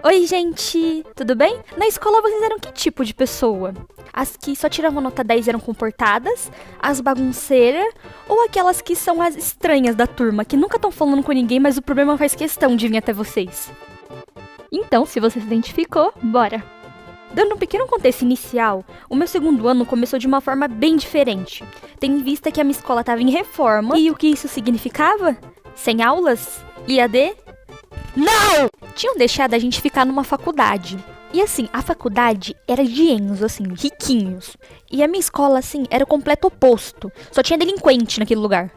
Oi, gente! Tudo bem? Na escola vocês eram que tipo de pessoa? As que só tiravam nota 10 eram comportadas, as bagunceiras, ou aquelas que são as estranhas da turma, que nunca estão falando com ninguém, mas o problema faz questão de vir até vocês? Então, se você se identificou, bora! Dando um pequeno contexto inicial, o meu segundo ano começou de uma forma bem diferente, tendo em vista que a minha escola estava em reforma, e o que isso significava? Sem aulas? IAD? Não! Tinham deixado a gente ficar numa faculdade. E assim, a faculdade era de Enzo, assim, riquinhos. E a minha escola, assim, era o completo oposto. Só tinha delinquente naquele lugar.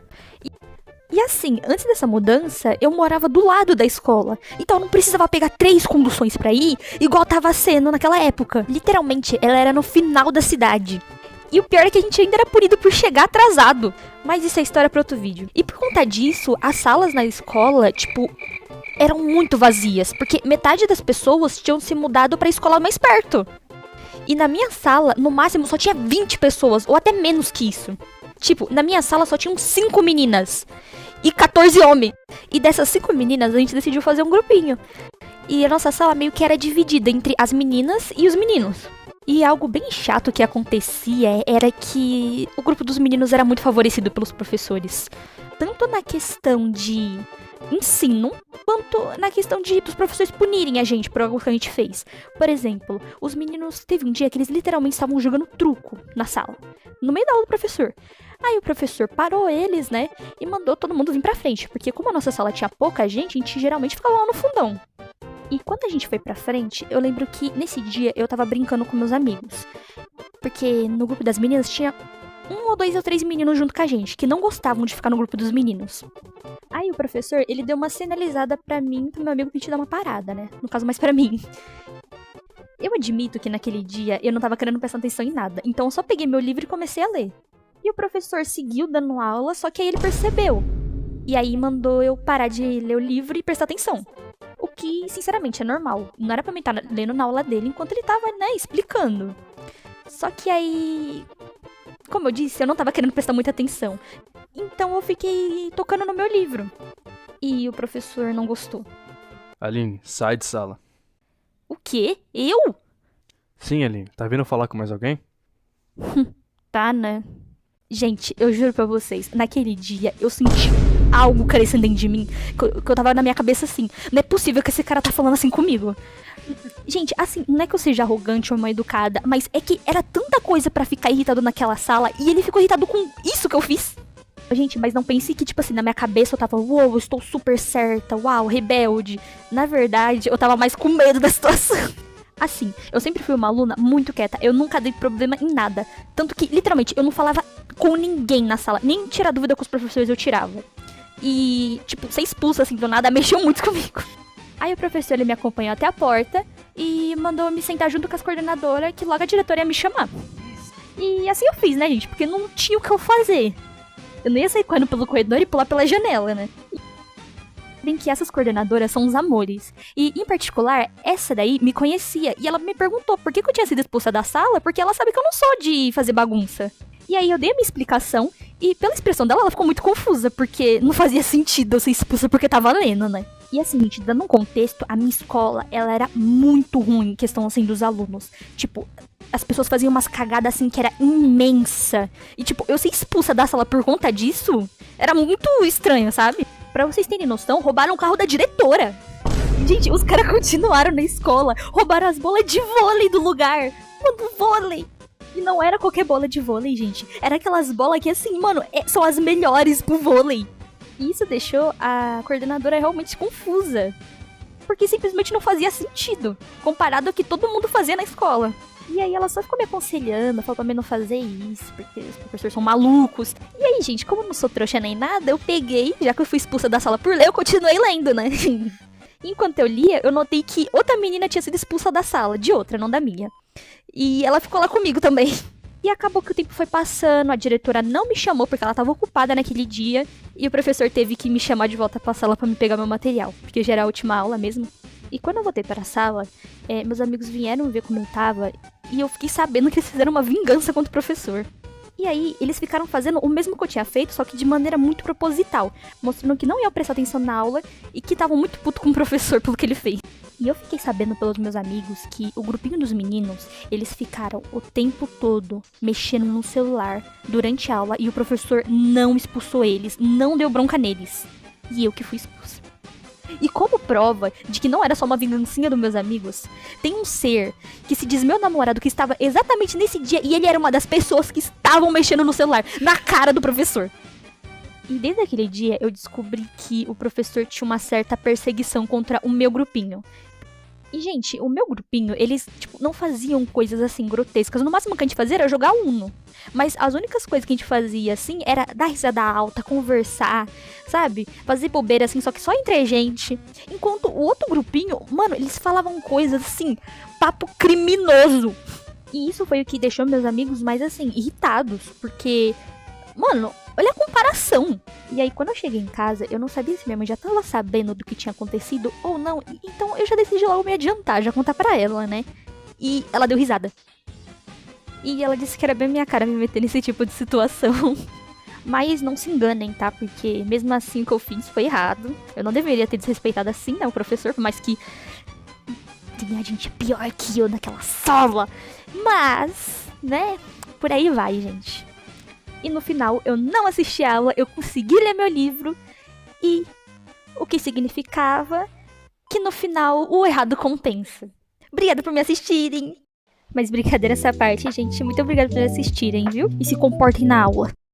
E assim, antes dessa mudança, eu morava do lado da escola. Então eu não precisava pegar 3 conduções pra ir, igual tava sendo naquela época. Literalmente, ela era no final da cidade. E o pior é que a gente ainda era punido por chegar atrasado. Mas isso é história pra outro vídeo. E por conta disso, as salas na escola, tipo, eram muito vazias, porque metade das pessoas tinham se mudado pra escola mais perto. E na minha sala, no máximo, só tinha 20 pessoas, ou até menos que isso. Tipo, na minha sala só tinham 5 meninas e 14 homens. E dessas 5 meninas, a gente decidiu fazer um grupinho. E a nossa sala meio que era dividida entre as meninas e os meninos. E algo bem chato que acontecia era que o grupo dos meninos era muito favorecido pelos professores. Tanto na questão de ensino, quanto na questão de os professores punirem a gente por algo que a gente fez. Por exemplo, os meninos, teve um dia que eles literalmente estavam jogando truco na sala, no meio da aula do professor. Aí o professor parou eles, né, e mandou todo mundo vir pra frente, porque como a nossa sala tinha pouca gente, a gente geralmente ficava lá no fundão. E quando a gente foi pra frente, eu lembro que nesse dia eu tava brincando com meus amigos, porque no grupo das meninas tinha 1 ou 2 ou 3 meninos junto com a gente, que não gostavam de ficar no grupo dos meninos. Aí o professor, ele deu uma sinalizada pra mim e pro meu amigo pra gente dar uma parada, né? No caso, mais pra mim. Eu admito que naquele dia eu não tava querendo prestar atenção em nada, então eu só peguei meu livro e comecei a ler. E o professor seguiu dando aula, só que aí ele percebeu. E aí mandou eu parar de ler o livro e prestar atenção. O que, sinceramente, é normal. Não era pra mim estar lendo na aula dele enquanto ele tava, né, explicando. Só que aí, como eu disse, eu não tava querendo prestar muita atenção. Então eu fiquei tocando no meu livro. E o professor não gostou. Aline, sai de sala. O quê? Eu? Sim, Aline. Tá vindo falar com mais alguém? Tá, né? Gente, eu juro pra vocês, naquele dia eu senti algo crescendo dentro de mim, que eu tava na minha cabeça assim, não é possível que esse cara tá falando assim comigo. Gente, assim, não é que eu seja arrogante ou mal educada, mas é que era tanta coisa pra ficar irritado naquela sala e ele ficou irritado com isso que eu fiz. Gente, mas não pense que, tipo assim, na minha cabeça eu tava, uou, eu estou super certa, uau, rebelde. Na verdade, eu tava mais com medo da situação. Assim, eu sempre fui uma aluna muito quieta, eu nunca dei problema em nada. Tanto que, literalmente, eu não falava com ninguém na sala, nem tirar dúvida com os professores eu tirava. E, tipo, ser expulsa assim do nada mexeu muito comigo. Aí o professor, ele me acompanhou até a porta e mandou me sentar junto com as coordenadoras, que logo a diretora ia me chamar. E assim eu fiz, né, gente, porque não tinha o que eu fazer. Eu não ia sair correndo pelo corredor e pular pela janela, né? Bem que essas coordenadoras são uns amores. E, em particular, essa daí me conhecia. E ela me perguntou por que eu tinha sido expulsa da sala, porque ela sabe que eu não sou de fazer bagunça. E aí eu dei a minha explicação, e pela expressão dela, ela ficou muito confusa, porque não fazia sentido eu ser expulsa porque tava lendo, né? E assim, gente, dando um contexto, a minha escola, ela era muito ruim em questão, assim, dos alunos. Tipo, as pessoas faziam umas cagadas, assim, que era imensa. E, tipo, eu ser expulsa da sala por conta disso, era muito estranho, sabe? Pra vocês terem noção, roubaram o carro da diretora. Gente, os caras continuaram na escola, roubaram as bolas de vôlei do lugar. Mano, vôlei. E não era qualquer bola de vôlei, gente. Era aquelas bolas que, assim, mano, são as melhores pro vôlei. E isso deixou a coordenadora realmente confusa. Porque simplesmente não fazia sentido, comparado ao que todo mundo fazia na escola. E aí ela só ficou me aconselhando, falou pra mim não fazer isso, porque os professores são malucos. E aí, gente, como eu não sou trouxa nem nada, eu peguei, já que eu fui expulsa da sala por ler, eu continuei lendo, né? Enquanto eu lia, eu notei que outra menina tinha sido expulsa da sala, de outra, não da minha. E ela ficou lá comigo também. E acabou que o tempo foi passando, a diretora não me chamou porque ela tava ocupada naquele dia. E o professor teve que me chamar de volta pra sala pra me pegar meu material, porque já era a última aula mesmo. E quando eu voltei para a sala, meus amigos vieram ver como eu tava, e eu fiquei sabendo que eles fizeram uma vingança contra o professor. E aí, eles ficaram fazendo o mesmo que eu tinha feito, só que de maneira muito proposital, mostrando que não iam prestar atenção na aula e que estavam muito puto com o professor pelo que ele fez. E eu fiquei sabendo pelos meus amigos que o grupinho dos meninos, eles ficaram o tempo todo mexendo no celular durante a aula e o professor não expulsou eles, não deu bronca neles. E eu que fui expulsa. E como prova de que não era só uma vingancinha dos meus amigos, tem um ser que se diz meu namorado que estava exatamente nesse dia e ele era uma das pessoas que estavam mexendo no celular, na cara do professor. E desde aquele dia eu descobri que o professor tinha uma certa perseguição contra o meu grupinho. E, gente, o meu grupinho, eles, não faziam coisas, assim, grotescas. No máximo que a gente fazia era jogar Uno. Mas as únicas coisas que a gente fazia, assim, era dar risada alta, conversar, sabe? Fazer bobeira, assim, só que só entre a gente. Enquanto o outro grupinho, mano, eles falavam coisas, assim, papo criminoso. E isso foi o que deixou meus amigos mais, assim, irritados. Porque, mano, olha a comparação. E aí, quando eu cheguei em casa, eu não sabia se minha mãe já tava sabendo do que tinha acontecido ou não. Então, eu já decidi logo me adiantar, já contar pra ela, né? E ela deu risada. E ela disse que era bem minha cara me meter nesse tipo de situação. Mas não se enganem, tá? Porque mesmo assim o que eu fiz foi errado. Eu não deveria ter desrespeitado assim, né? O professor, por mais que tinha gente pior que eu naquela sala. Mas, né? Por aí vai, gente. E no final, eu não assisti a aula, eu consegui ler meu livro. E o que significava que no final o errado compensa. Obrigada por me assistirem. Mas brincadeira essa parte, gente. Muito obrigada por assistirem, viu? E se comportem na aula.